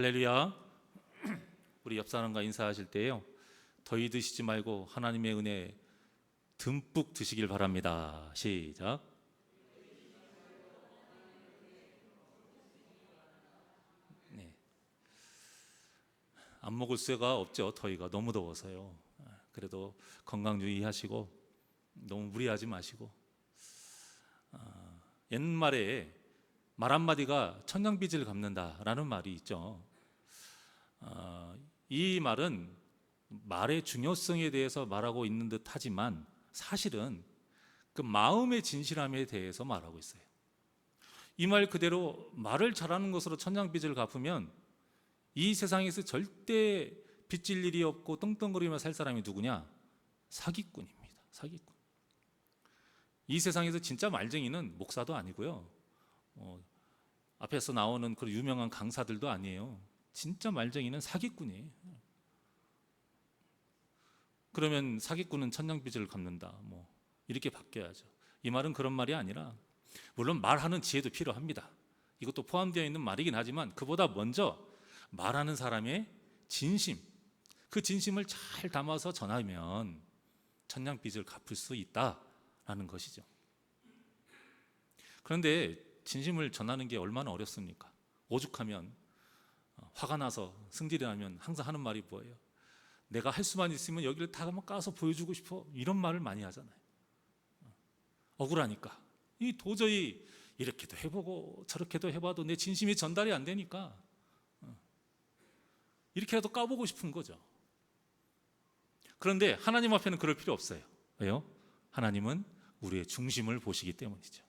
할렐루야. 우리 옆 사람과 인사하실 때요, 더위 드시지 말고 하나님의 은혜 듬뿍 드시길 바랍니다. 시작. 네. 안 먹을 수가 없죠. 더위가 너무 더워서요. 그래도 건강 유의하시고 너무 무리하지 마시고. 옛말에 말 한마디가 천냥빚을 갚는다라는 말이 있죠. 이 말은 말의 중요성에 대해서 말하고 있는 듯 하지만 사실은 그 마음의 진실함에 대해서 말하고 있어요. 이 말 그대로 말을 잘하는 것으로 천냥빚을 갚으면 이 세상에서 절대 빚질 일이 없고 떵떵거리며 살 사람이 누구냐? 사기꾼입니다. 사기꾼. 이 세상에서 진짜 말쟁이는 목사도 아니고요, 앞에서 나오는 그 유명한 강사들도 아니에요. 진짜 말쟁이는 사기꾼이에요. 그러면 사기꾼은 천냥빚을 갚는다, 이렇게 바뀌어야죠. 이 말은 그런 말이 아니라, 물론 말하는 지혜도 필요합니다. 이것도 포함되어 있는 말이긴 하지만 그보다 먼저 말하는 사람의 진심, 그 진심을 잘 담아서 전하면 천냥빚을 갚을 수 있다라는 것이죠. 그런데 진심을 전하는 게 얼마나 어렵습니까? 오죽하면, 화가 나서 승질이 나면 항상 하는 말이 뭐예요? 내가 할 수만 있으면 여기를 다 한번 까서 보여주고 싶어, 이런 말을 많이 하잖아요. 억울하니까. 이 도저히 이렇게도 해보고 저렇게도 해봐도 내 진심이 전달이 안 되니까 이렇게라도 까보고 싶은 거죠. 그런데 하나님 앞에는 그럴 필요 없어요. 왜요? 하나님은 우리의 중심을 보시기 때문이죠.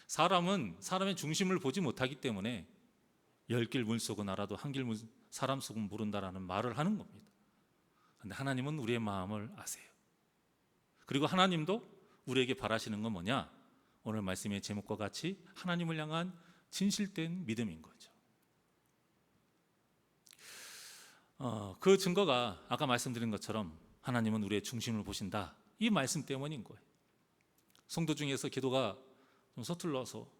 사람은 사람의 중심을 보지 못하기 때문에 열 길 물속은 알아도 한 길 사람 속은 모른다라는 말을 하는 겁니다. 그런데 하나님은 우리의 마음을 아세요. 그리고 하나님도 우리에게 바라시는 건 뭐냐? 오늘 말씀의 제목과 같이 하나님을 향한 진실된 믿음인 거죠. 그 증거가 아까 말씀드린 것처럼 하나님은 우리의 중심을 보신다, 이 말씀 때문인 거예요. 성도 중에서 기도가 좀 서툴러서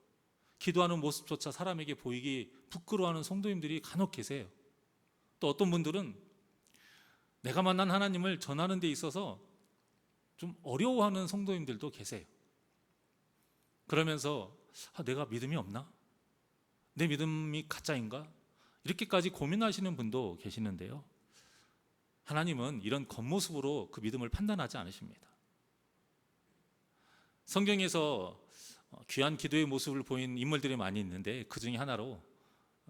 기도하는 모습조차 사람에게 보이기 부끄러워하는 성도님들이 간혹 계세요. 또 어떤 분들은 내가 만난 하나님을 전하는 데 있어서 좀 어려워하는 성도님들도 계세요. 그러면서 내가 믿음이 없나? 내 믿음이 가짜인가? 이렇게까지 고민하시는 분도 계시는데요, 하나님은 이런 겉모습으로 그 믿음을 판단하지 않으십니다. 성경에서 귀한 기도의 모습을 보인 인물들이 많이 있는데 그 중에 하나로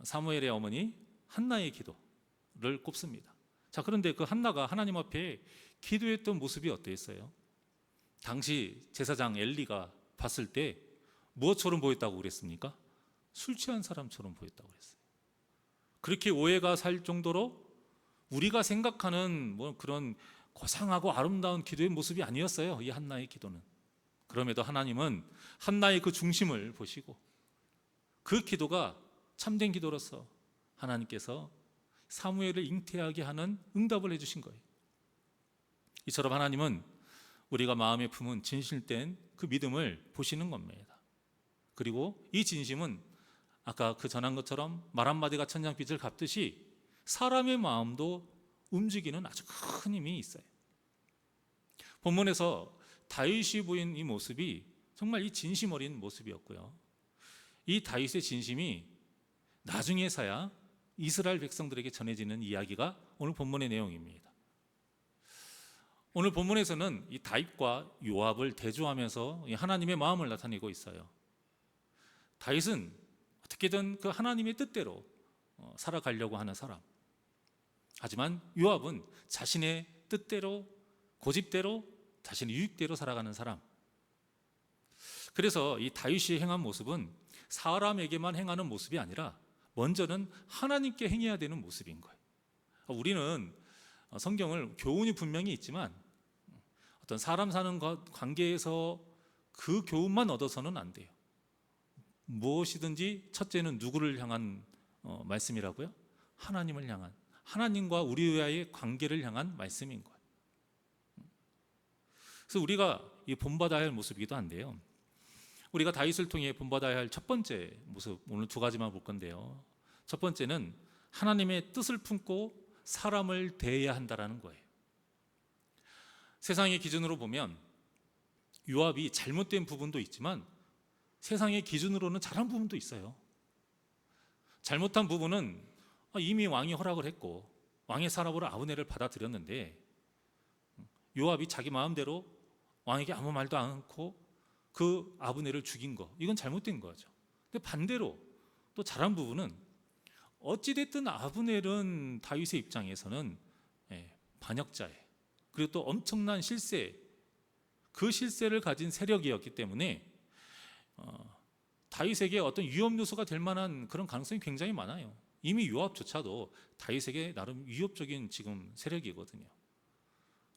사무엘의 어머니 한나의 기도를 꼽습니다. 자, 그런데 그 한나가 하나님 앞에 기도했던 모습이 어땠어요? 당시 제사장 엘리가 봤을 때 무엇처럼 보였다고 그랬습니까? 술 취한 사람처럼 보였다고 그랬어요. 그렇게 오해가 살 정도로 우리가 생각하는 그런 고상하고 아름다운 기도의 모습이 아니었어요, 이 한나의 기도는. 그럼에도 하나님은 한나의 그 중심을 보시고 그 기도가 참된 기도로서 하나님께서 사무엘을 잉태하게 하는 응답을 해주신 거예요. 이처럼 하나님은 우리가 마음에 품은 진실된 그 믿음을 보시는 겁니다. 그리고 이 진심은 아까 그 전한 것처럼 말 한마디가 천냥빚을 갚듯이 사람의 마음도 움직이는 아주 큰 힘이 있어요. 본문에서 다윗이 보인 이 모습이 정말 이 진심 어린 모습이었고요, 이 다윗의 진심이 나중에서야 이스라엘 백성들에게 전해지는 이야기가 오늘 본문의 내용입니다. 오늘 본문에서는 이 다윗과 요압을 대조하면서 하나님의 마음을 나타내고 있어요. 다윗은 어떻게든 그 하나님의 뜻대로 살아가려고 하는 사람, 하지만 요압은 자신의 뜻대로, 고집대로, 자신의 유익대로 살아가는 사람. 그래서 이 다윗이 행한 모습은 사람에게만 행하는 모습이 아니라 먼저는 하나님께 행해야 되는 모습인 거예요. 우리는 성경을 교훈이 분명히 있지만 어떤 사람 사는 관계에서 그 교훈만 얻어서는 안 돼요. 무엇이든지 첫째는 누구를 향한 말씀이라고요? 하나님을 향한, 하나님과 우리와의 관계를 향한 말씀인 거예요. 그래서 우리가 본받아야 할 모습이기도 한데요, 우리가 다윗을 통해 본받아야 할 첫 번째 모습, 오늘 두 가지만 볼 건데요, 첫 번째는 하나님의 뜻을 품고 사람을 대해야 한다라는 거예요. 세상의 기준으로 보면 요압이 잘못된 부분도 있지만 세상의 기준으로는 잘한 부분도 있어요. 잘못한 부분은 이미 왕이 허락을 했고 왕의 사람으로 아브넬을 받아들였는데 요압이 자기 마음대로 왕에게 아무 말도 않고 그 아브넬을 죽인 거, 이건 잘못된 거죠. 근데 반대로 또 잘한 부분은 어찌됐든 아브넬은 다윗의 입장에서는 반역자예요. 그리고 또 엄청난 실세, 그 실세를 가진 세력이었기 때문에 다윗에게 어떤 위협 요소가 될 만한 그런 가능성이 굉장히 많아요. 이미 요압조차도 다윗에게 나름 위협적인 지금 세력이거든요.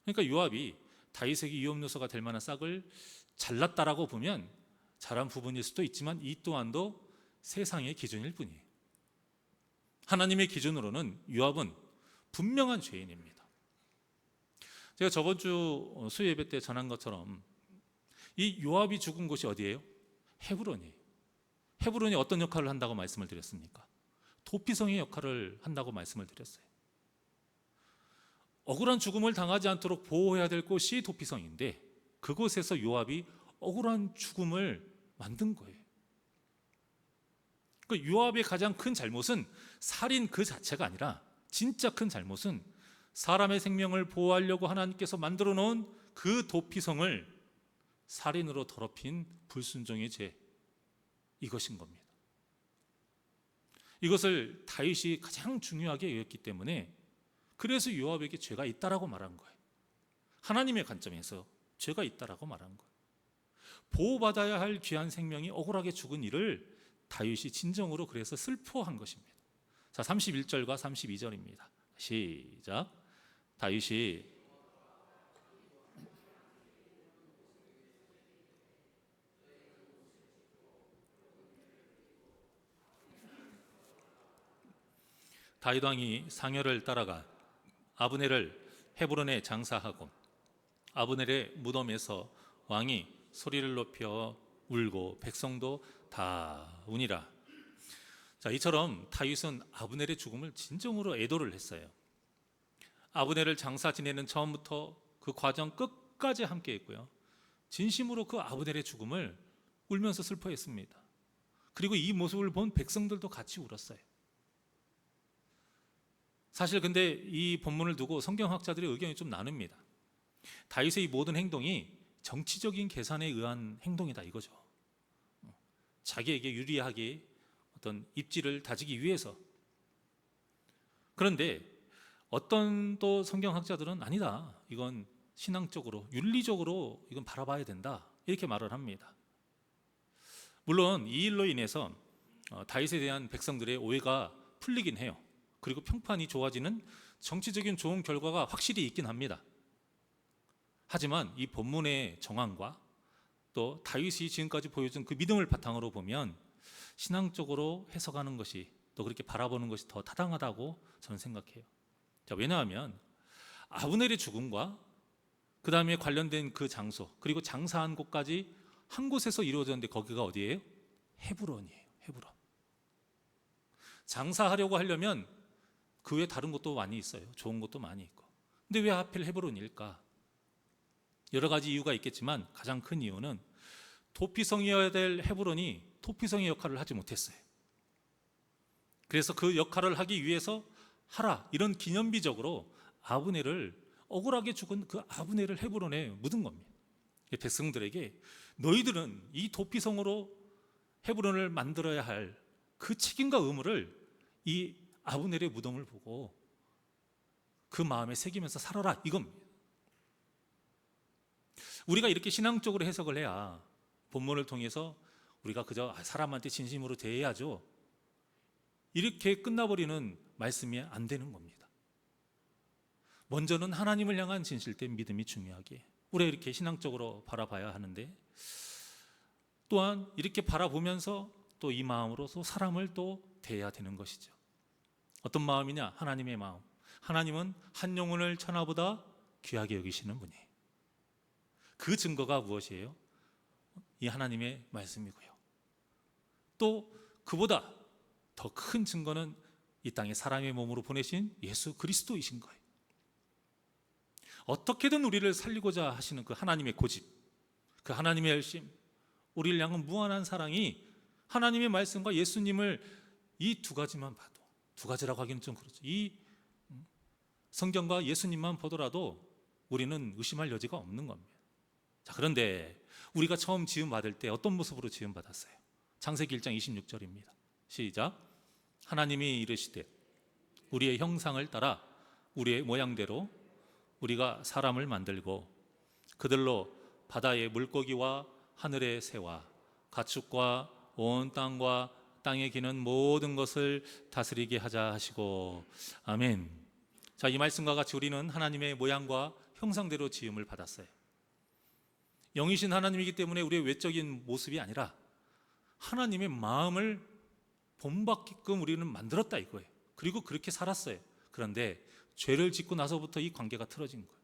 그러니까 요압이 다윗에게 위협 요소가 될 만한 싹을 잘랐다라고 보면 잘한 부분일 수도 있지만 이 또한도 세상의 기준일 뿐이에요. 하나님의 기준으로는 요압은 분명한 죄인입니다. 제가 저번 주 수요 예배 때 전한 것처럼 이 요압이 죽은 곳이 어디예요? 헤브론이에요. 헤브론이 어떤 역할을 한다고 말씀을 드렸습니까? 도피성의 역할을 한다고 말씀을 드렸어요. 억울한 죽음을 당하지 않도록 보호해야 될 곳이 도피성인데 그곳에서 요압이 억울한 죽음을 만든 거예요. 그 요압의 가장 큰 잘못은 살인 그 자체가 아니라 진짜 큰 잘못은 사람의 생명을 보호하려고 하나님께서 만들어 놓은 그 도피성을 살인으로 더럽힌 불순종의 죄, 이것인 겁니다. 이것을 다윗이 가장 중요하게 여겼기 때문에 그래서 요압에게 죄가 있다라고 말한 거예요. 하나님의 관점에서 죄가 있다라고 말한 거예요. 보호받아야 할 귀한 생명이 억울하게 죽은 일을 다윗이 진정으로 그래서 슬퍼한 것입니다. 자, 31절과 32절입니다. 시작. 다윗이 다윗 왕이 상여를 따라가 아브넬을 헤브론에 장사하고 아브넬의 무덤에서 왕이 소리를 높여 울고 백성도 다 우니라. 자, 이처럼 다윗은 아브넬의 죽음을 진정으로 애도를 했어요. 아브넬을 장사 지내는 처음부터 그 과정 끝까지 함께 했고요. 진심으로 그 아브넬의 죽음을 울면서 슬퍼했습니다. 그리고 이 모습을 본 백성들도 같이 울었어요. 사실 근데 이 본문을 두고 성경학자들의 의견이 좀 나뉩니다. 다윗의 이 모든 행동이 정치적인 계산에 의한 행동이다 이거죠. 자기에게 유리하게 어떤 입지를 다지기 위해서. 그런데 어떤 또 성경학자들은 아니다, 이건 신앙적으로 윤리적으로 이건 바라봐야 된다, 이렇게 말을 합니다. 물론 이 일로 인해서 다윗에 대한 백성들의 오해가 풀리긴 해요. 그리고 평판이 좋아지는 정치적인 좋은 결과가 확실히 있긴 합니다. 하지만 이 본문의 정황과 또 다윗이 지금까지 보여준 그 믿음을 바탕으로 보면 신앙적으로 해석하는 것이, 또 그렇게 바라보는 것이 더 타당하다고 저는 생각해요. 자, 왜냐하면 아브넬의 죽음과 그 다음에 관련된 그 장소, 그리고 장사한 곳까지 한 곳에서 이루어졌는데 거기가 어디예요? 헤브론이에요. 헤브론. 장사하려고 하려면 그 외에 다른 곳도 많이 있어요. 좋은 곳도 많이 있고. 근데 왜 하필 헤브론일까? 여러 가지 이유가 있겠지만 가장 큰 이유는 도피성이어야 될 헤브론이 도피성의 역할을 하지 못했어요. 그래서 그 역할을 하기 위해서 하라, 이런 기념비적으로 아브넬을, 억울하게 죽은 그 아브넬을 헤브론에 묻은 겁니다. 백성들에게 너희들은 이 도피성으로 헤브론을 만들어야 할 그 책임과 의무를 이 아브넬의 무덤을 보고 그 마음에 새기면서 살아라, 이겁니다. 우리가 이렇게 신앙적으로 해석을 해야 본문을 통해서 우리가 그저 사람한테 진심으로 대해야죠, 이렇게 끝나버리는 말씀이 안 되는 겁니다. 먼저는 하나님을 향한 진실된 믿음이 중요하게 우리가 이렇게 신앙적으로 바라봐야 하는데, 또한 이렇게 바라보면서 또 이 마음으로 또 사람을 또 대해야 되는 것이죠. 어떤 마음이냐? 하나님의 마음. 하나님은 한 영혼을 천하보다 귀하게 여기시는 분이에요. 그 증거가 무엇이에요? 이 하나님의 말씀이고요. 또 그보다 더 큰 증거는 이 땅에 사람의 몸으로 보내신 예수 그리스도이신 거예요. 어떻게든 우리를 살리고자 하시는 그 하나님의 고집, 그 하나님의 열심, 우리를 향한 무한한 사랑이 하나님의 말씀과 예수님을 이 두 가지만 봐도, 두 가지라고 하기는 좀 그렇죠. 이 성경과 예수님만 보더라도 우리는 의심할 여지가 없는 겁니다. 자, 그런데 우리가 처음 지음 받을 때 어떤 모습으로 지음 받았어요? 창세기 1장 26절입니다. 시작. 하나님이 이르시되 우리의 형상을 따라 우리의 모양대로 우리가 사람을 만들고 그들로 바다의 물고기와 하늘의 새와 가축과 온 땅과 땅에 기는 모든 것을 다스리게 하자 하시고. 아멘. 자, 이 말씀과 같이 우리는 하나님의 모양과 형상대로 지음을 받았어요. 영이신 하나님이기 때문에 우리의 외적인 모습이 아니라 하나님의 마음을 본받게끔 우리는 만들었다 이거예요. 그리고 그렇게 살았어요. 그런데 죄를 짓고 나서부터 이 관계가 틀어진 거예요.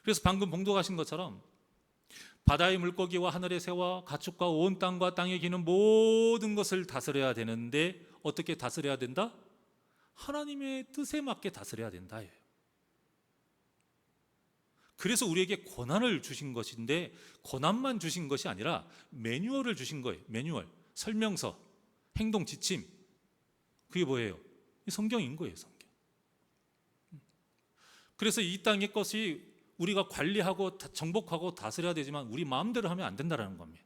그래서 방금 봉독하신 것처럼 바다의 물고기와 하늘의 새와 가축과 온 땅과 땅에 기는 모든 것을 다스려야 되는데 어떻게 다스려야 된다? 하나님의 뜻에 맞게 다스려야 된다. 그래서 우리에게 권한을 주신 것인데 권한만 주신 것이 아니라 매뉴얼을 주신 거예요. 매뉴얼, 설명서, 행동 지침. 그게 뭐예요? 성경인 거예요. 성경. 그래서 이 땅의 것이 우리가 관리하고 정복하고 다스려야 되지만 우리 마음대로 하면 안 된다는 겁니다.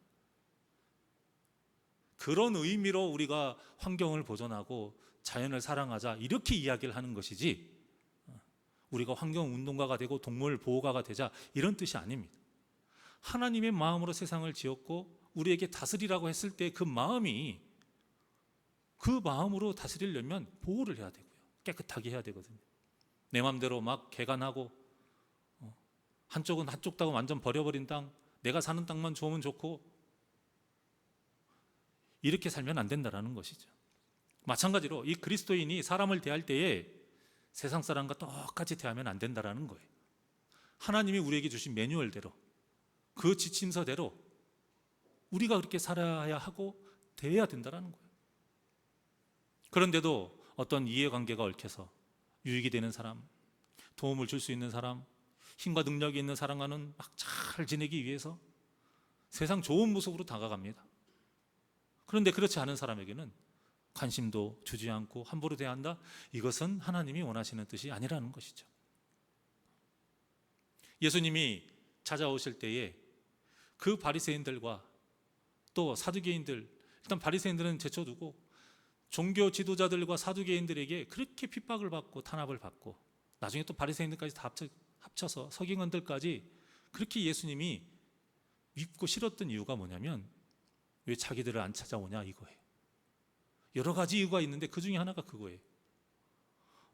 그런 의미로 우리가 환경을 보존하고 자연을 사랑하자 이렇게 이야기를 하는 것이지 우리가 환경운동가가 되고 동물 보호가가 되자 이런 뜻이 아닙니다. 하나님의 마음으로 세상을 지었고 우리에게 다스리라고 했을 때 그 마음이 그 마음으로 다스리려면 보호를 해야 되고요. 깨끗하게 해야 되거든요. 내 마음대로 막 개간하고 한쪽은 한쪽 땅을 완전 버려버린 땅, 내가 사는 땅만 좋으면 좋고 이렇게 살면 안 된다는 것이죠. 마찬가지로 이 그리스도인이 사람을 대할 때에 세상 사람과 똑같이 대하면 안 된다는 거예요. 하나님이 우리에게 주신 매뉴얼대로 그 지침서대로 우리가 그렇게 살아야 하고 대해야 된다는 거예요. 그런데도 어떤 이해관계가 얽혀서 유익이 되는 사람, 도움을 줄 수 있는 사람, 힘과 능력이 있는 사람과는 막 잘 지내기 위해서 세상 좋은 모습으로 다가갑니다. 그런데 그렇지 않은 사람에게는 관심도 주지 않고 함부로 대한다? 이것은 하나님이 원하시는 뜻이 아니라는 것이죠. 예수님이 찾아오실 때에 그 바리새인들과 또 사두개인들, 일단 바리새인들은 제쳐두고 종교 지도자들과 사두개인들에게 그렇게 핍박을 받고 탄압을 받고 나중에 또 바리새인들까지 다 합쳐서 서기관들까지 그렇게 예수님이 밉고 싫었던 이유가 뭐냐면 왜 자기들을 안 찾아오냐 이거예요. 여러 가지 이유가 있는데 그 중에 하나가 그거예요.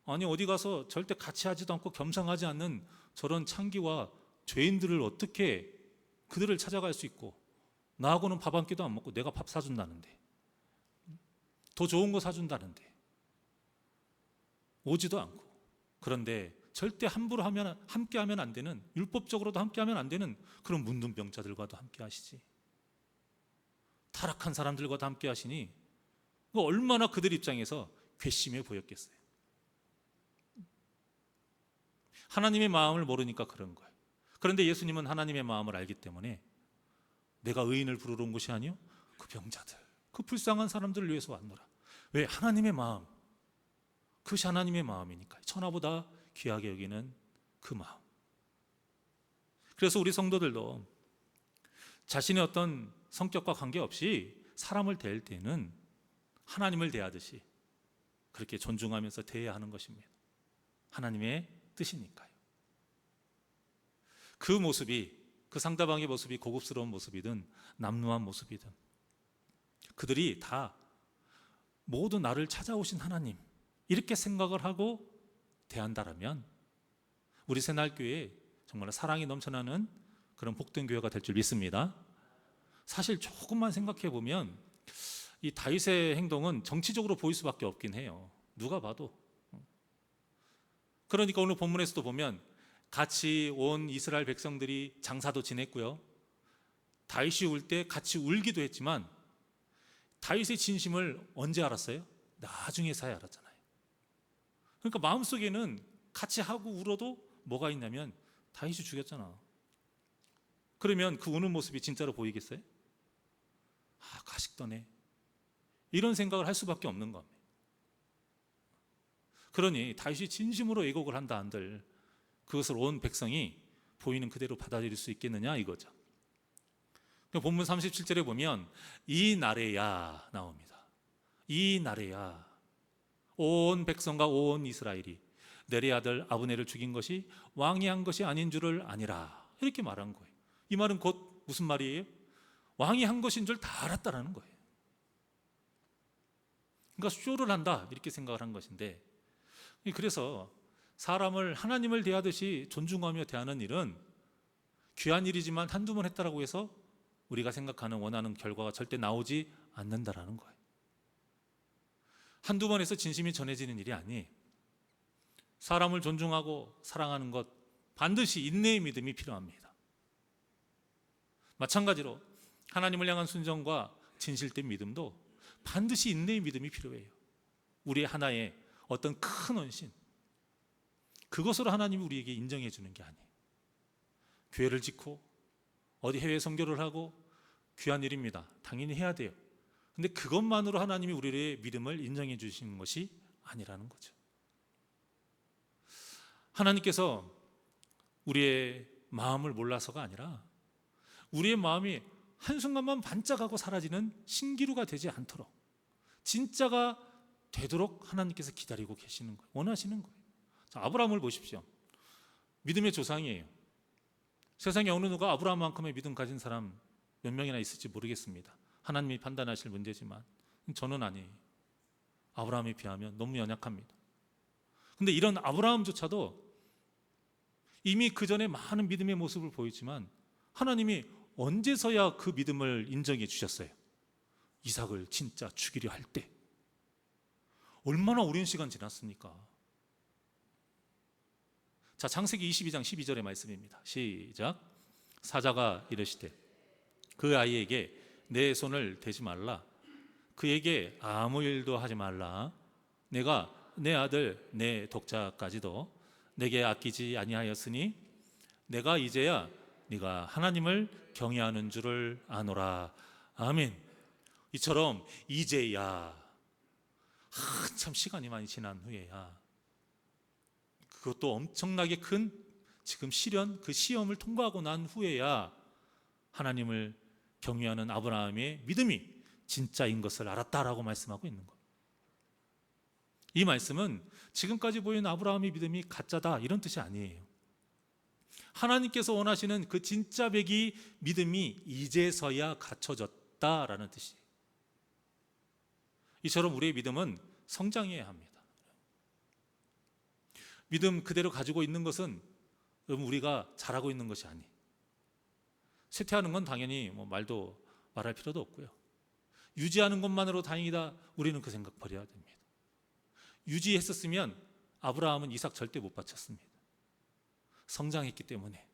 아니 어디 가서 절대 같이 하지도 않고 겸상하지 않는 저런 창기와 죄인들을 어떻게 그들을 찾아갈 수 있고 나하고는 밥 한 끼도 안 먹고 내가 밥 사준다는데 더 좋은 거 사준다는데 오지도 않고 그런데 절대 함부로 함께하면 안 되는 율법적으로도 함께하면 안 되는 그런 문둥병자들과도 함께하시지 타락한 사람들과도 함께하시니 얼마나 그들 입장에서 괘씸해 보였겠어요. 하나님의 마음을 모르니까 그런 거예요. 그런데 예수님은 하나님의 마음을 알기 때문에 내가 의인을 부르러 온 것이 아니요 그 병자들, 그 불쌍한 사람들을 위해서 왔노라. 왜? 하나님의 마음, 그것이 하나님의 마음이니까 천하보다 귀하게 여기는 그 마음. 그래서 우리 성도들도 자신의 어떤 성격과 관계없이 사람을 대할 때는 하나님을 대하듯이 그렇게 존중하면서 대해야 하는 것입니다. 하나님의 뜻이니까요. 그 모습이, 그 상대방의 모습이 고급스러운 모습이든 남루한 모습이든 그들이 다 모두 나를 찾아오신 하나님 이렇게 생각을 하고 대한다라면 우리 새날교회에 정말 사랑이 넘쳐나는 그런 복된 교회가 될 줄 믿습니다. 사실 조금만 생각해 보면 이 다윗의 행동은 정치적으로 보일 수밖에 없긴 해요. 누가 봐도. 그러니까 오늘 본문에서도 보면 같이 온 이스라엘 백성들이 장사도 지냈고요. 다윗이 울 때 같이 울기도 했지만 다윗의 진심을 언제 알았어요? 나중에서야 알았잖아요. 그러니까 마음속에는 같이 하고 울어도 뭐가 있냐면 다윗이 죽였잖아. 그러면 그 우는 모습이 진짜로 보이겠어요? 아, 가식더네. 이런 생각을 할 수밖에 없는 겁니다. 그러니 다윗이 진심으로 애곡을 한다 한들 그것을 온 백성이 보이는 그대로 받아들일 수 있겠느냐 이거죠. 본문 37절에 보면 이 날에야 나옵니다. 이 날에야 온 백성과 온 이스라엘이 내리 아들 아브넬을 죽인 것이 왕이 한 것이 아닌 줄을 아니라 이렇게 말한 거예요. 이 말은 곧 무슨 말이에요? 왕이 한 것인 줄 다 알았다라는 거예요. 그러니까 쇼를 한다 이렇게 생각을 한 것인데, 그래서 사람을 하나님을 대하듯이 존중하며 대하는 일은 귀한 일이지만 한두 번 했다라고 해서 우리가 생각하는 원하는 결과가 절대 나오지 않는다라는 거예요. 한두 번 해서 진심이 전해지는 일이 아니에요. 사람을 존중하고 사랑하는 것 반드시 인내의 믿음이 필요합니다. 마찬가지로 하나님을 향한 순종과 진실된 믿음도 반드시 인내의 믿음이 필요해요. 우리의 하나의 어떤 큰 헌신, 그것으로 하나님이 우리에게 인정해 주는 게 아니에요. 교회를 짓고 어디 해외 선교를 하고 귀한 일입니다. 당연히 해야 돼요. 근데 그것만으로 하나님이 우리의 믿음을 인정해 주시는 것이 아니라는 거죠. 하나님께서 우리의 마음을 몰라서가 아니라 우리의 마음이 한순간만 반짝하고 사라지는 신기루가 되지 않도록 진짜가 되도록 하나님께서 기다리고 계시는 거예요. 원하시는 거예요. 자, 아브라함을 보십시오. 믿음의 조상이에요. 세상에 어느 누가 아브라함만큼의 믿음 가진 사람 몇 명이나 있을지 모르겠습니다. 하나님이 판단하실 문제지만 저는 아니에요. 아브라함에 비하면 너무 연약합니다. 근데 이런 아브라함조차도 이미 그 전에 많은 믿음의 모습을 보였지만 하나님이 언제서야 그 믿음을 인정해 주셨어요? 이삭을 진짜 죽이려 할 때. 얼마나 오랜 시간 지났습니까? 자, 창세기 22장 12절의 말씀입니다. 시작. 사자가 이르시되 그 아이에게 내 손을 대지 말라. 그에게 아무 일도 하지 말라. 내가 내 아들 내 독자까지도 내게 아끼지 아니하였으니 내가 이제야 네가 하나님을 경외하는 줄을 아노라. 아멘. 이처럼 이제야 한참 시간이 많이 지난 후에야, 그것도 엄청나게 큰 지금 시련, 그 시험을 통과하고 난 후에야 하나님을 경외하는 아브라함의 믿음이 진짜인 것을 알았다라고 말씀하고 있는 것. 이 말씀은 지금까지 보이는 아브라함의 믿음이 가짜다 이런 뜻이 아니에요. 하나님께서 원하시는 그 진짜 백이 믿음이 이제서야 갖춰졌다라는 뜻이에요. 이처럼 우리의 믿음은 성장해야 합니다. 믿음 그대로 가지고 있는 것은 우리가 잘하고 있는 것이 아니에요. 쇠퇴하는 건 당연히 말도 말할 필요도 없고요. 유지하는 것만으로 다행이다, 우리는 그 생각 버려야 됩니다. 유지했었으면 아브라함은 이삭 절대 못 바쳤습니다. 성장했기 때문에.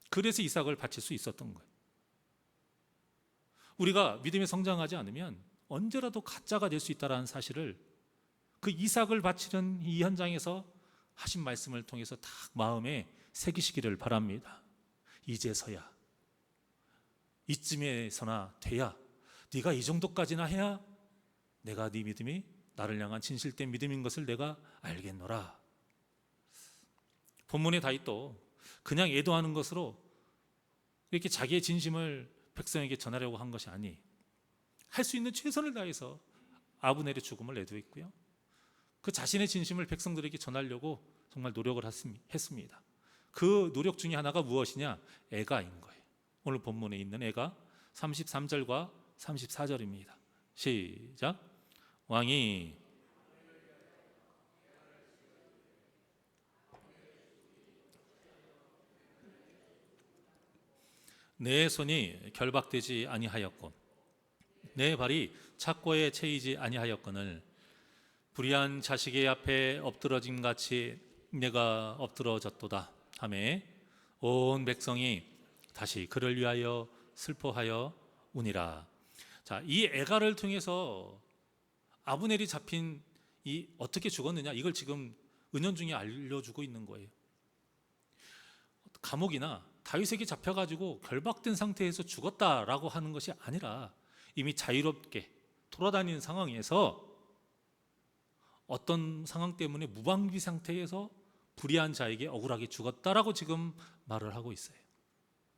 그래서 이삭을 바칠 수 있었던 거예요. 우리가 믿음에 성장하지 않으면 언제라도 가짜가 될 수 있다는 사실을 그 이삭을 바치는 이 현장에서 하신 말씀을 통해서 딱 마음에 새기시기를 바랍니다. 이제서야, 이쯤에서나 돼야, 네가 이 정도까지나 해야 내가 네 믿음이 나를 향한 진실된 믿음인 것을 내가 알겠노라. 본문의 다윗도 그냥 애도하는 것으로 이렇게 자기의 진심을 백성에게 전하려고 한 것이 아니, 할 수 있는 최선을 다해서 아브넬의 죽음을 애도했고요, 그 자신의 진심을 백성들에게 전하려고 정말 노력을 했습니다. 그 노력 중에 하나가 무엇이냐? 애가인 거예요. 오늘 본문에 있는 애가 33절과 34절입니다. 시작. 왕이 내 손이 결박되지 아니하였고 내 발이 착고에 채이지 아니하였거늘 불의한 자식의 앞에 엎드러짐 같이 내가 엎드러졌도다 하매 온 백성이 다시 그를 위하여 슬퍼하여 우니라. 자, 이 애가를 통해서 아브넬이 잡힌 이 어떻게 죽었느냐, 이걸 지금 은연중에 알려주고 있는 거예요. 감옥이나 다윗에게 잡혀가지고 결박된 상태에서 죽었다라고 하는 것이 아니라 이미 자유롭게 돌아다니는 상황에서 어떤 상황 때문에 무방비 상태에서 불의한 자에게 억울하게 죽었다라고 지금 말을 하고 있어요.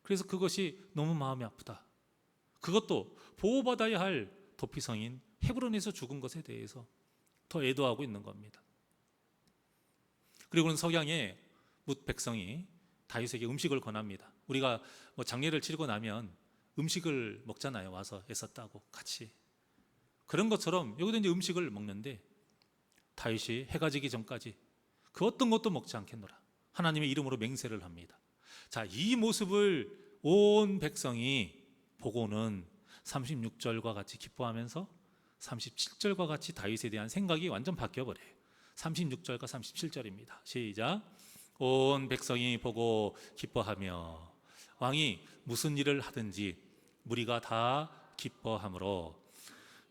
그래서 그것이 너무 마음이 아프다. 그것도 보호받아야 할 도피성인 헤브론에서 죽은 것에 대해서 더 애도하고 있는 겁니다. 그리고는 석양에 뭇 백성이 다윗에게 음식을 권합니다. 우리가 뭐 장례를 치르고 나면 음식을 먹잖아요. 와서 애썼다고 같이. 그런 것처럼 여기도 이제 음식을 먹는데 다윗이 해가 지기 전까지 그 어떤 것도 먹지 않겠노라. 하나님의 이름으로 맹세를 합니다. 자, 이 모습을 온 백성이 보고는 36절과 같이 기뻐하면서 37절과 같이 다윗에 대한 생각이 완전 바뀌어버려요. 36절과 37절입니다. 시작. 온 백성이 보고 기뻐하며 왕이 무슨 일을 하든지 무리가 다 기뻐하므로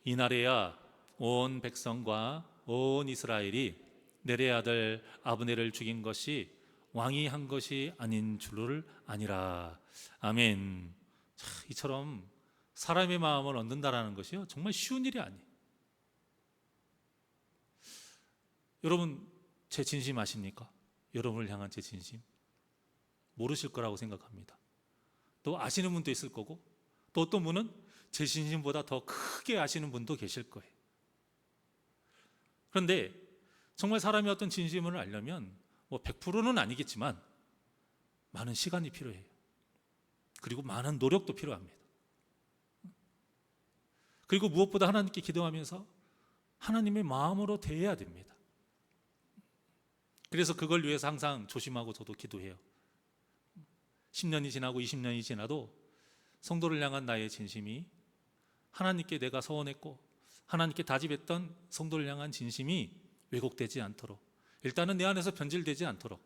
이날에야 온 백성과 온 이스라엘이 네리의 아들 아브넬을 죽인 것이 왕이 한 것이 아닌 줄을 아니라. 아멘. 자, 이처럼 사람의 마음을 얻는다라는 것이요, 정말 쉬운 일이 아니에요. 여러분, 제 진심 아십니까? 여러분을 향한 제 진심 모르실 거라고 생각합니다. 또 아시는 분도 있을 거고, 또 어떤 분은 제 진심보다 더 크게 아시는 분도 계실 거예요. 그런데 정말 사람이 어떤 진심을 알려면 뭐 100%는 아니겠지만 많은 시간이 필요해요. 그리고 많은 노력도 필요합니다. 그리고 무엇보다 하나님께 기도하면서 하나님의 마음으로 대해야 됩니다. 그래서 그걸 위해서 항상 조심하고 저도 기도해요. 10년이 지나고 20년이 지나도 성도를 향한 나의 진심이, 하나님께 내가 서원했고 하나님께 다짐했던 성도를 향한 진심이 왜곡되지 않도록, 일단은 내 안에서 변질되지 않도록,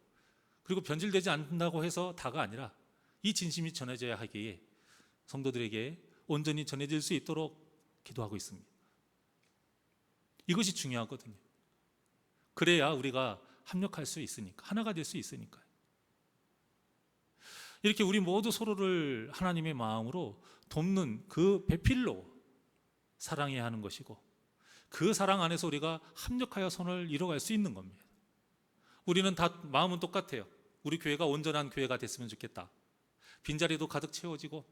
그리고 변질되지 않는다고 해서 다가 아니라 이 진심이 전해져야 하기에 성도들에게 온전히 전해질 수 있도록 기도하고 있습니다. 이것이 중요하거든요. 그래야 우리가 합력할 수 있으니까, 하나가 될 수 있으니까요. 이렇게 우리 모두 서로를 하나님의 마음으로 돕는 그 배필로 사랑해야 하는 것이고, 그 사랑 안에서 우리가 합력하여 선을 이뤄갈 수 있는 겁니다. 우리는 다 마음은 똑같아요. 우리 교회가 온전한 교회가 됐으면 좋겠다. 빈자리도 가득 채워지고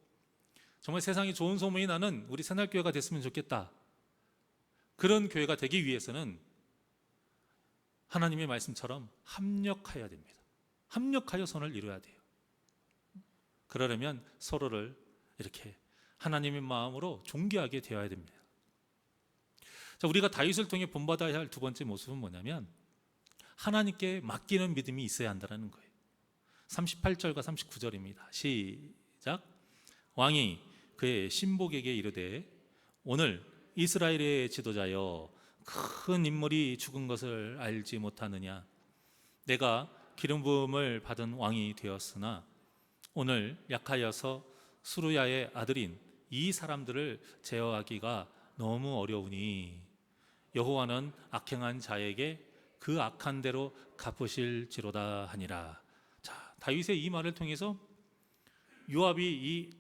정말 세상에 좋은 소문이 나는 우리 새날교회가 됐으면 좋겠다. 그런 교회가 되기 위해서는 하나님의 말씀처럼 합력해야 됩니다. 합력하여 선을 이루어야 돼요. 그러려면 서로를 이렇게 하나님의 마음으로 존귀하게 되어야 됩니다. 자, 우리가 다윗을 통해 본받아야 할 두 번째 모습은 뭐냐면 하나님께 맡기는 믿음이 있어야 한다는 거예요. 38절과 39절입니다. 시작. 왕이 그의 신복에게 이르되 오늘 이스라엘의 지도자여 큰 인물이 죽은 것을 알지 못하느냐. 내가 기름 부음을 받은 왕이 되었으나 오늘 약하여서 수루야의 아들인 이 사람들을 제어하기가 너무 어려우니 여호와는 악행한 자에게 그 악한 대로 갚으실지로다 하니라. 자, 다윗의 이 말을 통해서 요압이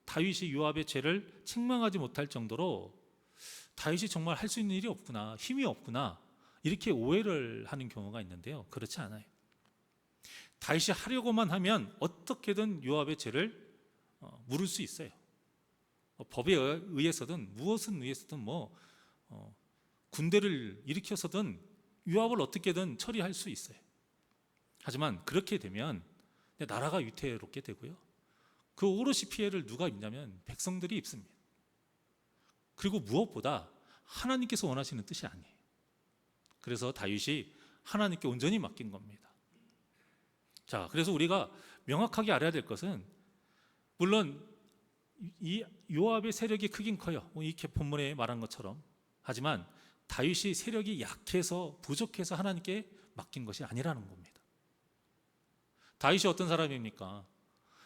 다윗이 요압의 죄를 책망하지 못할 정도로 다윗이 정말 할 수 있는 일이 없구나, 힘이 없구나, 이렇게 오해를 하는 경우가 있는데요. 그렇지 않아요. 다윗이 하려고만 하면 어떻게든 요압의 죄를 물을 수 있어요. 법에 의해서든 무엇은 의해서든 군대를 일으켜서든 요압을 어떻게든 처리할 수 있어요. 하지만 그렇게 되면 나라가 위태롭게 되고요. 그 오롯이 피해를 누가 입냐면 백성들이 입습니다. 그리고 무엇보다 하나님께서 원하시는 뜻이 아니에요. 그래서 다윗이 하나님께 온전히 맡긴 겁니다. 자, 그래서 우리가 명확하게 알아야 될 것은, 물론 이 요압의 세력이 크긴 커요. 이렇게 본문에 말한 것처럼. 하지만 다윗이 세력이 약해서 부족해서 하나님께 맡긴 것이 아니라는 겁니다. 다윗이 어떤 사람입니까?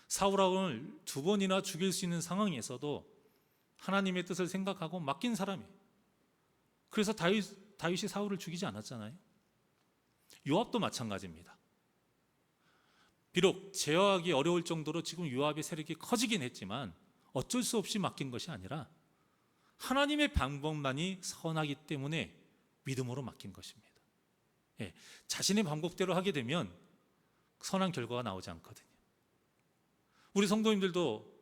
사울왕을 2번이나 죽일 수 있는 상황에서도 하나님의 뜻을 생각하고 맡긴 사람이에요. 그래서 다윗이 사울을 죽이지 않았잖아요. 요압도 마찬가지입니다. 비록 제어하기 어려울 정도로 지금 요압의 세력이 커지긴 했지만 어쩔 수 없이 맡긴 것이 아니라 하나님의 방법만이 선하기 때문에 믿음으로 맡긴 것입니다. 예, 자신의 방법대로 하게 되면 선한 결과가 나오지 않거든요. 우리 성도님들도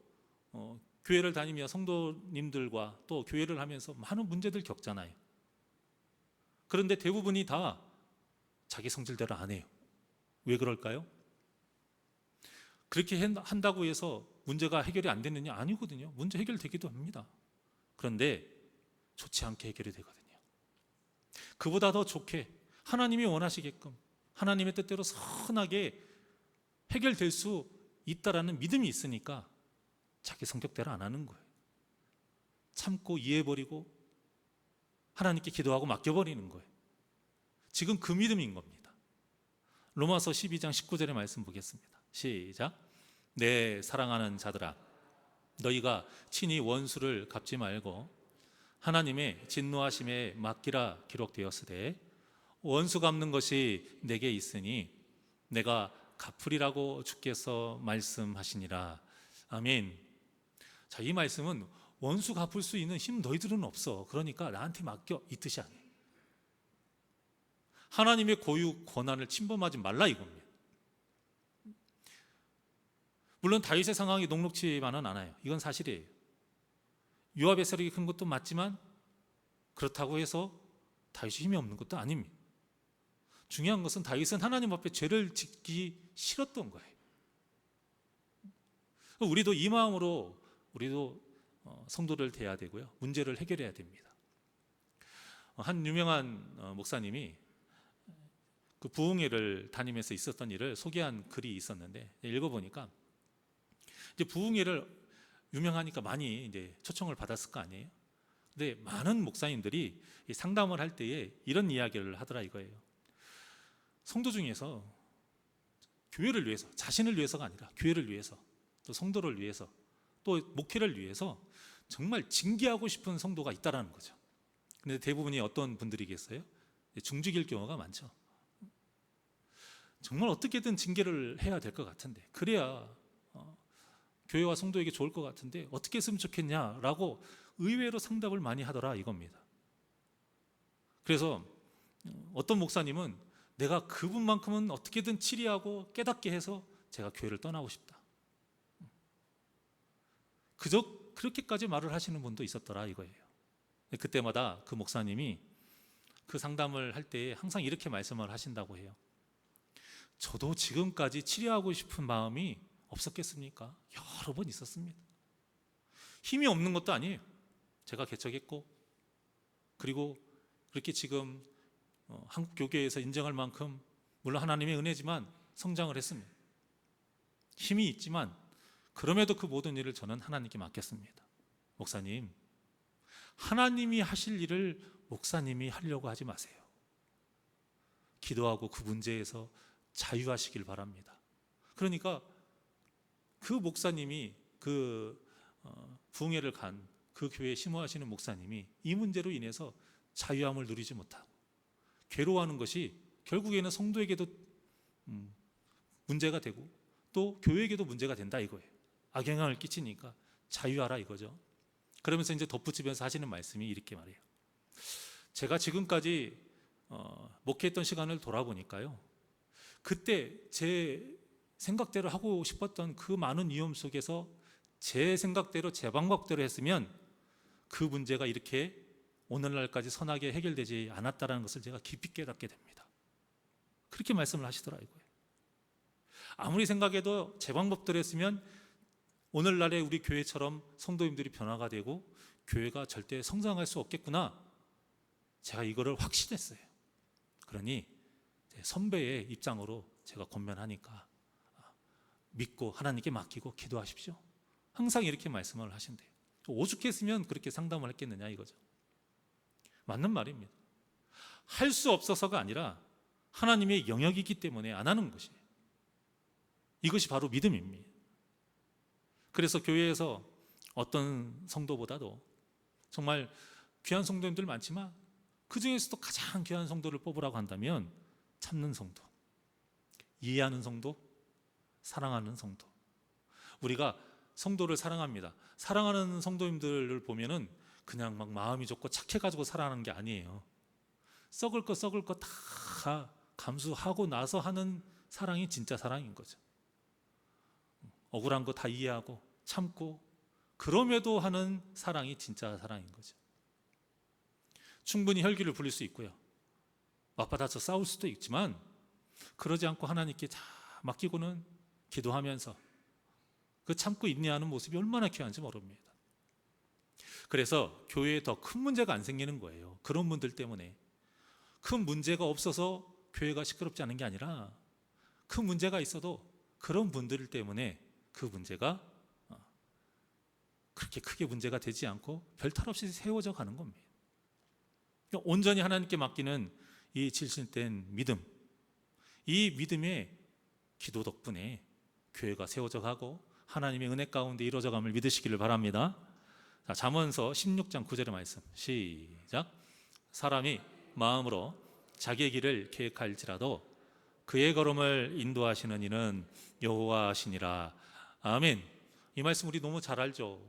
교회를 다니며 성도님들과 또 교회를 하면서 많은 문제들 겪잖아요. 그런데 대부분이 다 자기 성질대로 안 해요. 왜 그럴까요? 그렇게 한다고 해서 문제가 해결이 안 되느냐? 아니거든요. 문제 해결되기도 합니다. 그런데 좋지 않게 해결이 되거든요. 그보다 더 좋게 하나님이 원하시게끔 하나님의 뜻대로 선하게 해결될 수 있다라는 믿음이 있으니까 자기 성격대로 안 하는 거예요. 참고 이해해버리고 하나님께 기도하고 맡겨버리는 거예요. 지금 그 믿음인 겁니다. 로마서 12장 19절의 말씀 보겠습니다. 시작. 내 사랑하는 자들아, 너희가 친히 원수를 갚지 말고 하나님의 진노하심에 맡기라 기록되었으되 원수 갚는 것이 내게 있으니 내가 갚으리라고 주께서 말씀하시니라. 아멘. 자, 이 말씀은 원수 갚을 수 있는 힘 너희들은 없어. 그러니까 나한테 맡겨, 이 뜻이 아니에요. 하나님의 고유 권한을 침범하지 말라 이겁니다. 물론 다윗의 상황이 녹록지만은 않아요. 이건 사실이에요. 요압의 세력이 큰 것도 맞지만 그렇다고 해서 다윗이 힘이 없는 것도 아닙니다. 중요한 것은 다윗은 하나님 앞에 죄를 짓기 싫었던 거예요. 우리도 이 마음으로 우리도 성도를 대해야 되고요. 문제를 해결해야 됩니다. 한 유명한 목사님이 그 부흥회를 다니면서 있었던 일을 소개한 글이 있었는데 읽어보니까 이제 부흥회를 유명하니까 많이 이제 초청을 받았을 거 아니에요. 근데 많은 목사님들이 상담을 할 때에 이런 이야기를 하더라 이거예요. 성도 중에서 교회를 위해서, 자신을 위해서가 아니라 교회를 위해서, 또 성도를 위해서, 또 목회를 위해서 정말 징계하고 싶은 성도가 있다라는 거죠. 근데 대부분이 어떤 분들이겠어요? 중직일 경우가 많죠. 정말 어떻게든 징계를 해야 될 것 같은데, 그래야 교회와 성도에게 좋을 것 같은데 어떻게 했으면 좋겠냐라고 의외로 상담을 많이 하더라 이겁니다. 그래서 어떤 목사님은 내가 그분만큼은 어떻게든 치리하고 깨닫게 해서 제가 교회를 떠나고 싶다. 그저 그렇게까지 말을 하시는 분도 있었더라 이거예요. 그때마다 그 목사님이 그 상담을 할 때 항상 이렇게 말씀을 하신다고 해요. 저도 지금까지 치료하고 싶은 마음이 없었겠습니까? 여러 번 있었습니다. 힘이 없는 것도 아니에요. 제가 개척했고 그리고 그렇게 지금 한국 교계에서 인정할 만큼 물론 하나님의 은혜지만 성장을 했습니다. 힘이 있지만 그럼에도 그 모든 일을 저는 하나님께 맡겼습니다. 목사님, 하나님이 하실 일을 목사님이 하려고 하지 마세요. 기도하고 그 문제에서 자유하시길 바랍니다. 그러니까 그 목사님이 그 부흥회를 간 그 교회에 심호하시는 목사님이 이 문제로 인해서 자유함을 누리지 못하고 괴로워하는 것이 결국에는 성도에게도 문제가 되고 또 교회에게도 문제가 된다 이거예요. 악영향을 끼치니까 자유하라 이거죠. 그러면서 이제 덧붙이면서 하시는 말씀이 이렇게 말해요. 제가 지금까지 목회했던 시간을 돌아보니까요, 그때 제 생각대로 하고 싶었던 그 많은 위험 속에서 제 생각대로 제 방법대로 했으면 그 문제가 이렇게 오늘날까지 선하게 해결되지 않았다는 것을 제가 깊이 깨닫게 됩니다. 그렇게 말씀을 하시더라 이거예요. 아무리 생각해도 제 방법대로 했으면 오늘날의 우리 교회처럼 성도님들이 변화가 되고 교회가 절대 성장할 수 없겠구나. 제가 이거를 확신했어요. 그러니 선배의 입장으로 제가 권면하니까 믿고 하나님께 맡기고 기도하십시오. 항상 이렇게 말씀을 하신대요. 오죽했으면 그렇게 상담을 했겠느냐 이거죠. 맞는 말입니다. 할 수 없어서가 아니라 하나님의 영역이기 때문에 안 하는 것이에요. 이것이 바로 믿음입니다. 그래서 교회에서 어떤 성도보다도 정말 귀한 성도님들 많지만 그 중에서도 가장 귀한 성도를 뽑으라고 한다면 참는 성도, 이해하는 성도, 사랑하는 성도. 우리가 성도를 사랑합니다. 사랑하는 성도님들을 보면은 그냥 막 마음이 좋고 착해가지고 사랑하는 게 아니에요. 썩을 거 다 감수하고 나서 하는 사랑이 진짜 사랑인 거죠. 억울한 거 다 이해하고 참고 그럼에도 하는 사랑이 진짜 사랑인 거죠. 충분히 혈기를 부릴 수 있고요. 맞받아서 싸울 수도 있지만 그러지 않고 하나님께 다 맡기고는 기도하면서 그 참고 인내하는 모습이 얼마나 귀한지 모릅니다. 그래서 교회에 더 큰 문제가 안 생기는 거예요. 그런 분들 때문에. 큰 문제가 없어서 교회가 시끄럽지 않은 게 아니라 큰 문제가 있어도 그런 분들 때문에 그 문제가 그렇게 크게 문제가 되지 않고 별탈 없이 세워져 가는 겁니다. 온전히 하나님께 맡기는 이 질신된 믿음, 이 믿음의 기도 덕분에 교회가 세워져 가고 하나님의 은혜 가운데 이루어져 감을 믿으시기를 바랍니다. 자, 잠언서 16장 9절의 말씀 시작. 사람이 마음으로 자기의 길을 계획할지라도 그의 걸음을 인도하시는 이는 여호와시니라. 아멘. 이 말씀 우리 너무 잘 알죠.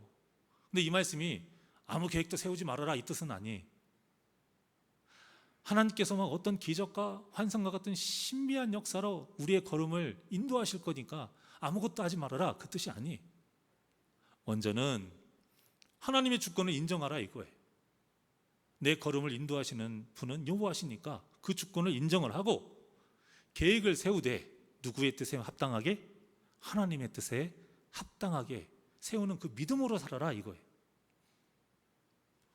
근데 이 말씀이 아무 계획도 세우지 말아라 이 뜻은 아니에요. 하나님께서 막 어떤 기적과 환상과 같은 신비한 역사로 우리의 걸음을 인도하실 거니까 아무것도 하지 말아라 그 뜻이 아니에요. 먼저는 하나님의 주권을 인정하라 이거예요. 내 걸음을 인도하시는 분은 여호와시니까 그 주권을 인정을 하고 계획을 세우되 누구의 뜻에 합당하게? 하나님의 뜻에 합당하게 세우는 그 믿음으로 살아라 이거예요.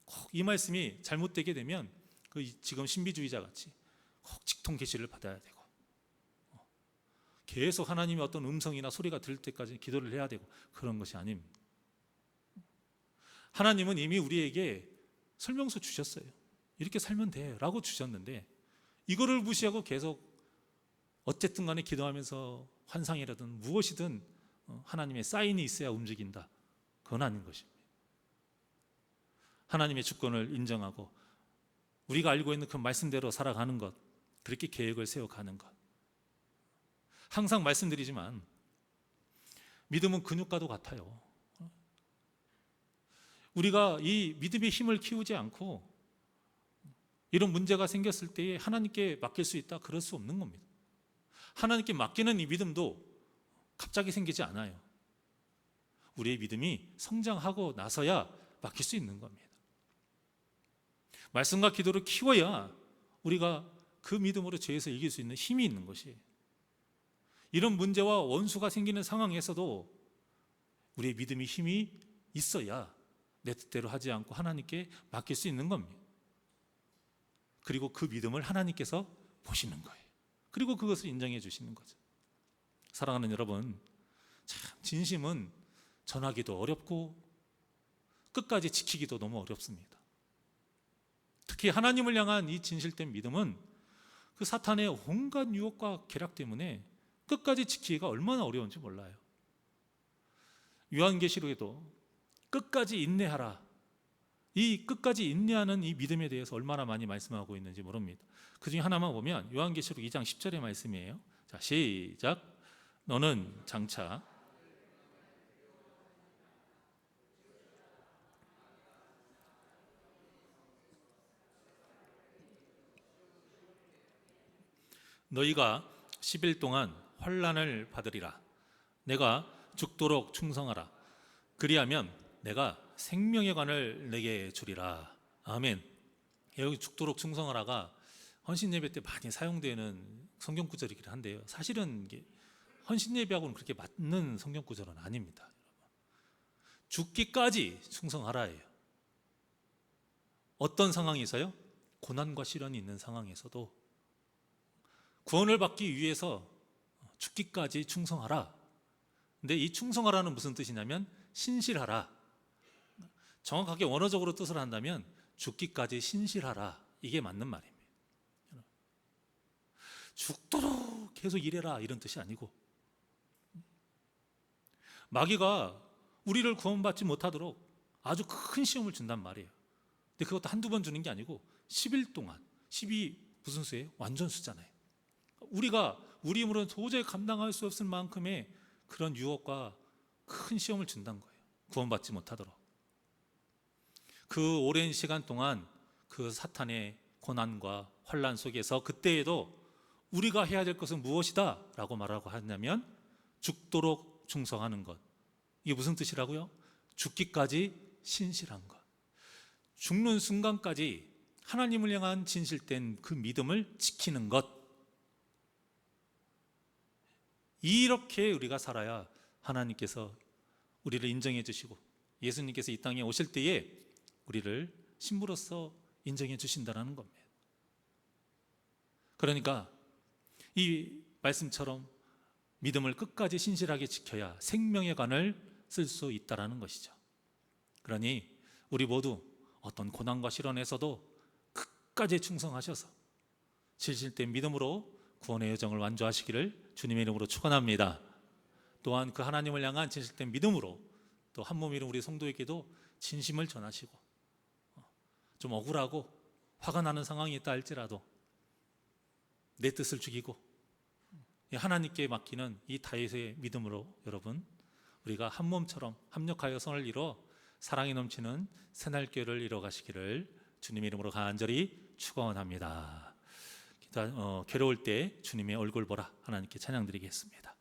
꼭 이 말씀이 잘못되게 되면 그 지금 신비주의자 같이 꼭 직통 계시를 받아야 되고 계속 하나님의 어떤 음성이나 소리가 들을 때까지 기도를 해야 되고 그런 것이 아닙니다. 하나님은 이미 우리에게 설명서 주셨어요. 이렇게 살면 돼 라고 주셨는데 이거를 무시하고 계속 어쨌든 간에 기도하면서 환상이라든 무엇이든 하나님의 사인이 있어야 움직인다. 그건 아닌 것입니다. 하나님의 주권을 인정하고 우리가 알고 있는 그 말씀대로 살아가는 것, 그렇게 계획을 세워가는 것. 항상 말씀드리지만 믿음은 근육과도 같아요. 우리가 이 믿음의 힘을 키우지 않고 이런 문제가 생겼을 때에 하나님께 맡길 수 있다? 그럴 수 없는 겁니다. 하나님께 맡기는 이 믿음도 갑자기 생기지 않아요. 우리의 믿음이 성장하고 나서야 맡길 수 있는 겁니다. 말씀과 기도를 키워야 우리가 그 믿음으로 죄에서 이길 수 있는 힘이 있는 것이에요. 이런 문제와 원수가 생기는 상황에서도 우리의 믿음이 힘이 있어야 내 뜻대로 하지 않고 하나님께 맡길 수 있는 겁니다. 그리고 그 믿음을 하나님께서 보시는 거예요. 그리고 그것을 인정해 주시는 거죠. 사랑하는 여러분, 참 진심은 전하기도 어렵고 끝까지 지키기도 너무 어렵습니다. 특히 하나님을 향한 이 진실된 믿음은 그 사탄의 온갖 유혹과 계략 때문에 끝까지 지키기가 얼마나 어려운지 몰라요. 요한계시록에도 끝까지 인내하라. 이 끝까지 인내하는 이 믿음에 대해서 얼마나 많이 말씀하고 있는지 모릅니다. 그 중에 하나만 보면 요한계시록 2장 10절의 말씀이에요. 자, 시작. 너는 장차 너희가 10일 동안 환난을 받으리라. 내가 죽도록 충성하라. 그리하면 내가 생명의 관을 내게 주리라. 아멘. 여기 죽도록 충성하라가 헌신 예배 때 많이 사용되는 성경 구절이긴 한데요. 사실은 이게 헌신 예배하고는 그렇게 맞는 성경 구절은 아닙니다. 죽기까지 충성하라예요. 어떤 상황에서요? 고난과 시련이 있는 상황에서도 구원을 받기 위해서 죽기까지 충성하라. 근데 이 충성하라는 무슨 뜻이냐면 신실하라. 정확하게 원어적으로 뜻을 한다면 죽기까지 신실하라. 이게 맞는 말입니다. 죽도록 계속 일해라 이런 뜻이 아니고 마귀가 우리를 구원받지 못하도록 아주 큰 시험을 준단 말이에요. 근데 그것도 한두 번 주는 게 아니고 10일 동안 10이 무슨 수예요? 완전 수잖아요. 우리가 우리 힘으로는 도저히 감당할 수 없을 만큼의 그런 유혹과 큰 시험을 준다는 거예요. 구원받지 못하도록. 그 오랜 시간 동안 그 사탄의 고난과 환난 속에서 그때에도 우리가 해야 될 것은 무엇이다 라고 말하고 하냐면 죽도록 충성하는 것. 이게 무슨 뜻이라고요? 죽기까지 신실한 것. 죽는 순간까지 하나님을 향한 진실된 그 믿음을 지키는 것. 이렇게 우리가 살아야 하나님께서 우리를 인정해 주시고 예수님께서 이 땅에 오실 때에 우리를 신부로서 인정해 주신다는 겁니다. 그러니까 이 말씀처럼 믿음을 끝까지 신실하게 지켜야 생명의 관을 쓸 수 있다는 것이죠. 그러니 우리 모두 어떤 고난과 시련에서도 끝까지 충성하셔서 진실된 믿음으로 구원의 여정을 완주하시기를 주님의 이름으로 축원합니다. 또한 그 하나님을 향한 진실된 믿음으로 또 한 몸 이룬 우리 성도에게도 진심을 전하시고 좀 억울하고 화가 나는 상황이 있다 할지라도 내 뜻을 죽이고 하나님께 맡기는 이 다윗의 믿음으로 여러분 우리가 한 몸처럼 합력하여 선을 이뤄 사랑이 넘치는 새날교회를 이뤄가시기를 주님의 이름으로 간절히 축원합니다. 괴로울 때 주님의 얼굴 보라 하나님께 찬양드리겠습니다.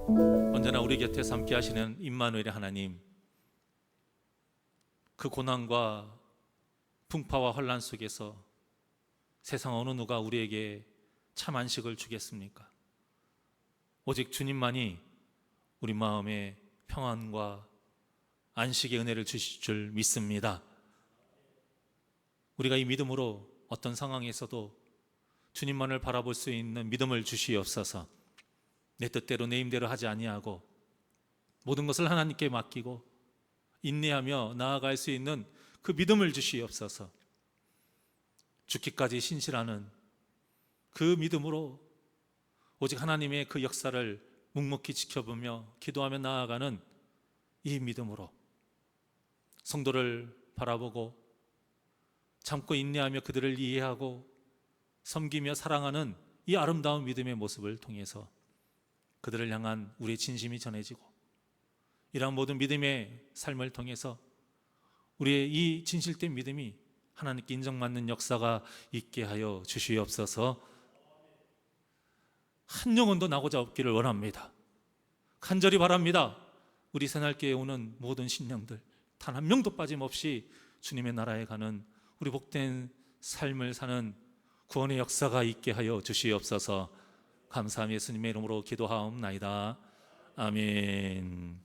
언제나 우리 곁에서 함께 하시는 임마누엘의 하나님, 그 고난과 풍파와 환란 속에서 세상 어느 누가 우리에게 참 안식을 주겠습니까? 오직 주님만이 우리 마음에 평안과 안식의 은혜를 주실 줄 믿습니다. 우리가 이 믿음으로 어떤 상황에서도 주님만을 바라볼 수 있는 믿음을 주시옵소서. 내 뜻대로 내 힘대로 하지 아니하고 모든 것을 하나님께 맡기고 인내하며 나아갈 수 있는 그 믿음을 주시옵소서. 죽기까지 신실하는 그 믿음으로 오직 하나님의 그 역사를 묵묵히 지켜보며 기도하며 나아가는 이 믿음으로 성도를 바라보고 참고 인내하며 그들을 이해하고 섬기며 사랑하는 이 아름다운 믿음의 모습을 통해서 그들을 향한 우리의 진심이 전해지고, 이러한 모든 믿음의 삶을 통해서 우리의 이 진실된 믿음이 하나님께 인정받는 역사가 있게 하여 주시옵소서. 한 영혼도 나고자 없기를 원합니다. 간절히 바랍니다. 우리 새날교회에 오는 모든 신령들 단 한 명도 빠짐없이 주님의 나라에 가는 우리 복된 삶을 사는 구원의 역사가 있게 하여 주시옵소서. 감사하며 예수님의 이름으로 기도하옵나이다. 아멘.